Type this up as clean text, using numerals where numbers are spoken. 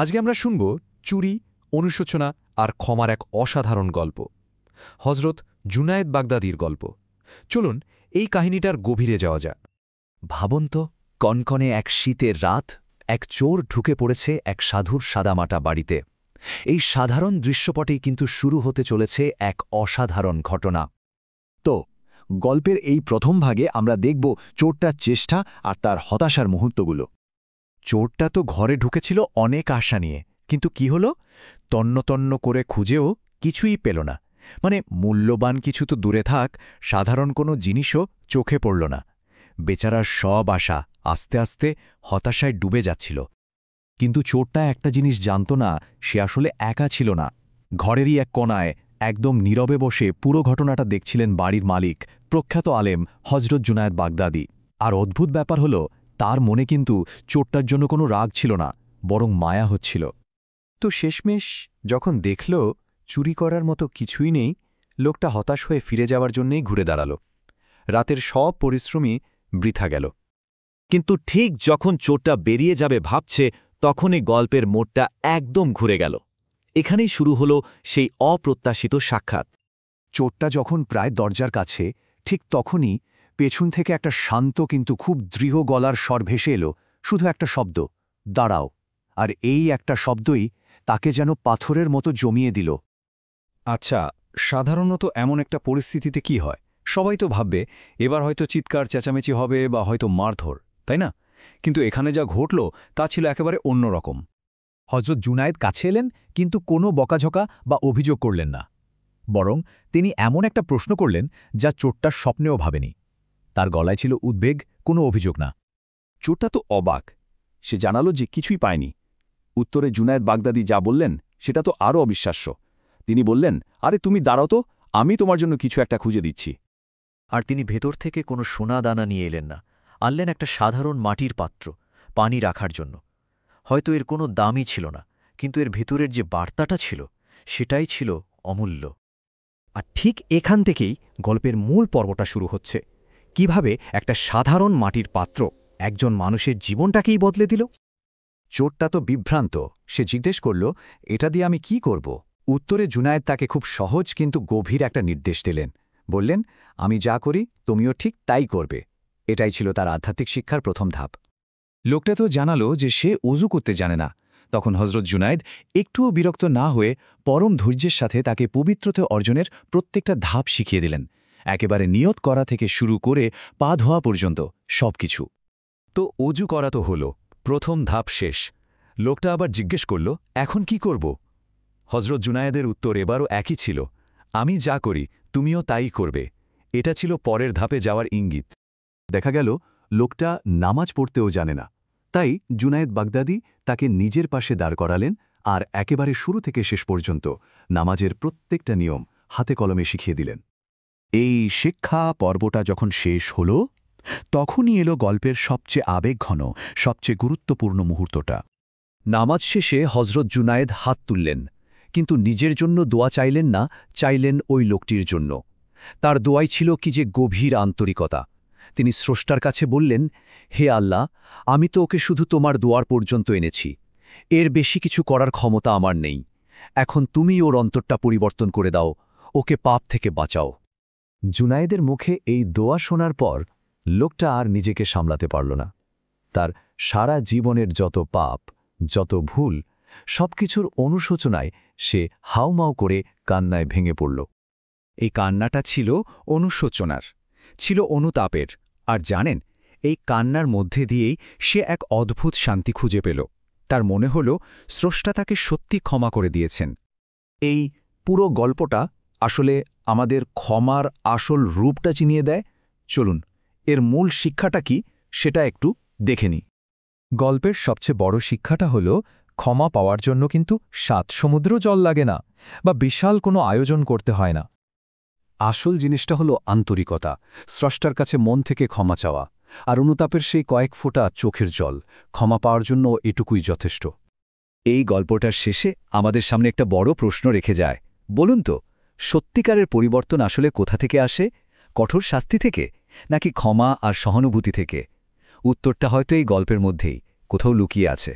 আজকে আমরা শুনব চুরি, অনুশোচনা আর ক্ষমার এক অসাধারণ গল্প। হজরত জুনায়েদ বাগদাদির গল্প। চলুন এই কাহিনীটার গভীরে যাওয়া যাক। ভাবুন তো, কনকনে এক শীতের রাত, এক চোর ঢুকে পড়েছে এক সাধুর সাদামাটা বাড়িতে। এই সাধারণ দৃশ্যপটেই কিন্তু শুরু হতে চলেছে এক অসাধারণ ঘটনা। তো গল্পের এই প্রথম ভাগে আমরা দেখব চোরটার চেষ্টা আর তার হতাশার মুহূর্তগুলো। চোরটা তো ঘরে ঢুকেছিল অনেক আশা নিয়ে, কিন্তু কি হল? তন্ন তন্ন করে খুঁজেও কিছুই পেল না। মানে মূল্যবান কিছু তো দূরে থাক, সাধারণ কোনো জিনিসও চোখে পড়ল না। বেচারার সব আশা আস্তে আস্তে হতাশায় ডুবে যাচ্ছিল। কিন্তু চোরটা একটা জিনিস জানত না, সে আসলে একা ছিল না। ঘরেরই এক কোণায় একদম নীরবে বসে পুরো ঘটনাটা দেখছিলেন বাড়ির মালিক, প্রখ্যাত আলেম হজরত জুনায়েদ বাগদাদি। আর অদ্ভুত ব্যাপার হল, তার মনে কিন্তু চোরটার জন্য কোনো রাগ ছিল না, বরং মায়া হচ্ছিল। তো শেষমেশ যখন দেখল চুরি করার মতো কিছুই নেই, লোকটা হতাশ হয়ে ফিরে যাওয়ার জন্যেই ঘুরে দাঁড়াল। রাতের সব পরিশ্রমই বৃথা গেল। কিন্তু ঠিক যখন চোরটা বেরিয়ে যাবে ভাবছে, তখনই গল্পের মোড়টা একদম ঘুরে গেল। এখানেই শুরু হল সেই অপ্রত্যাশিত সাক্ষাৎ। চোরটা যখন প্রায় দরজার কাছে, ঠিক তখনই পেছন থেকে একটা শান্ত কিন্তু খুব দৃঢ় গলার স্বর ভেসে এলো। শুধু একটা শব্দ, দাঁড়াও। আর এই একটা শব্দই তাকে যেন পাথরের মতো জমিয়ে দিল। আচ্ছা, সাধারণত এমন একটা পরিস্থিতিতে কি হয়? সবাই তো ভাববে এবার হয়তো চিৎকার চেঁচামেচি হবে বা হয়তো মারধর, তাই না? কিন্তু এখানে যা ঘটল তা ছিল একেবারে অন্যরকম। হজরত জুনায়েদ কাছে এলেন, কিন্তু কোনো বকাঝকা বা অভিযোগ করলেন না। বরং তিনি এমন একটা প্রশ্ন করলেন যা চোরটার স্বপ্নেও ভাবেনি। তার গলায় ছিল উদ্বেগ, কোনো অভিযোগ না। চোরটা তো অবাক। সে জানালো যে কিছুই পায়নি। উত্তরে জুনায়েদ বাগদাদি যা বললেন সেটা তো আরও অবিশ্বাস্য। তিনি বললেন, আরে তুমি দাঁড়াও তো, আমি তোমার জন্য কিছু একটা খুঁজে দিচ্ছি। আর তিনি ভেতর থেকে কোনো সোনা দানা নিয়ে এলেন না, আনলেন একটা সাধারণ মাটির পাত্র, পানি রাখার জন্য। হয়তো এর কোনো দামই ছিল না, কিন্তু এর ভেতরের যে বার্তাটা ছিল সেটাই ছিল অমূল্য। আর ঠিক এখান থেকেই গল্পের মূল পর্বটা শুরু হচ্ছে। কিভাবে একটা সাধারণ মাটির পাত্র একজন মানুষের জীবনটাকেই বদলে দিল। চোরটা তো বিভ্রান্ত। সে জিজ্ঞেস করল, এটা দিয়ে আমি কি করব? উত্তরে জুনায়েদ তাকে খুব সহজ কিন্তু গভীর একটা নির্দেশ দিলেন। বললেন, আমি যা করি তুমিও ঠিক তাই করবে। এটাই ছিল তার আধ্যাত্মিক শিক্ষার প্রথম ধাপ। লোকটা তো জানালো যে সে ওযু করতে জানে না। তখন হজরত জুনায়েদ একটুও বিরক্ত না হয়ে পরম ধৈর্যের সাথে তাকে পবিত্রতা অর্জনের প্রত্যেকটা ধাপ শিখিয়ে দিলেন, একেবারে নিয়ত করা থেকে শুরু করে পা ধোয়া পর্যন্ত সবকিছু। তো অজু করা তো হল, প্রথম ধাপ শেষ। লোকটা আবার জিজ্ঞেস করল, এখন কি করব? হজরত জুনায়েদের উত্তর এবারও একই ছিল, আমি যা করি তুমিও তাই করবে। এটা ছিল পরের ধাপে যাওয়ার ইঙ্গিত। দেখা গেল লোকটা নামাজ পড়তেও জানে না। তাই জুনায়েদ বাগদাদি তাকে নিজের পাশে দাঁড় করালেন আর একেবারে শুরু থেকে শেষ পর্যন্ত নামাজের প্রত্যেকটা নিয়ম হাতে কলমে শিখিয়ে দিলেন। এই শিক্ষা পর্বটা যখন শেষ হল, তখনই এলো গল্পের সবচেয়ে আবেগঘন, সবচেয়ে গুরুত্বপূর্ণ মুহূর্তটা। নামাজ শেষে হজরত জুনায়েদ হাত তুললেন, কিন্তু নিজের জন্য দোয়া চাইলেন না, চাইলেন ওই লোকটির জন্য। তার দোয়াই ছিল কি যে গভীর আন্তরিকতা। তিনি স্রষ্টার কাছে বললেন, হে আল্লাহ, আমি তো ওকে শুধু তোমার দোয়ার পর্যন্ত এনেছি। এর বেশি কিছু করার ক্ষমতা আমার নেই। এখন তুমি ওর অন্তরটা পরিবর্তন করে দাও, ওকে পাপ থেকে বাঁচাও। জুনায়েদের মুখে এই দোয়া শোনার পর লোকটা আর নিজেকে সামলাতে পারল না। তার সারা জীবনের যত পাপ, যত ভুল, সবকিছুর অনুশোচনায় সে হাউমাউ করে কান্নায় ভেঙে পড়ল। এই কান্নাটা ছিল অনুশোচনার, ছিল অনুতাপের। আর জানেন, এই কান্নার মধ্যে দিয়েই সে এক অদ্ভুত শান্তি খুঁজে পেল। তার মনে হল স্রষ্টা তাকে সত্যি ক্ষমা করে দিয়েছেন। এই পুরো গল্পটা আসলে আমাদের ক্ষমার আসল রূপটা চিনিয়ে দেয়। চলুন এর মূল শিক্ষাটা কি সেটা একটু দেখে নিই। গল্পের সবচেয়ে বড় শিক্ষাটা হল, ক্ষমা পাওয়ার জন্য কিন্তু ৭ সমুদ্র জল লাগে না, বা বিশাল কোনো আয়োজন করতে হয় না। আসল জিনিসটা হলো আন্তরিকতা, স্রষ্টার কাছে মন থেকে ক্ষমা চাওয়া। আর অনুতাপের সেই কয়েক ফোঁটা চোখের জল ক্ষমা পাওয়ার জন্য এটুকুই যথেষ্ট। এই গল্পটার শেষে আমাদের সামনে একটা বড় প্রশ্ন রেখে যায়। বলুন তো, সত্যিকারের পরিবর্তন আসলে কোথা থেকে আসে? কঠোর শাস্তি থেকে, নাকি ক্ষমা আর সহানুভূতি থেকে? উত্তরটা হয়তো এই গল্পের মধ্যেই কোথাও লুকিয়ে আছে।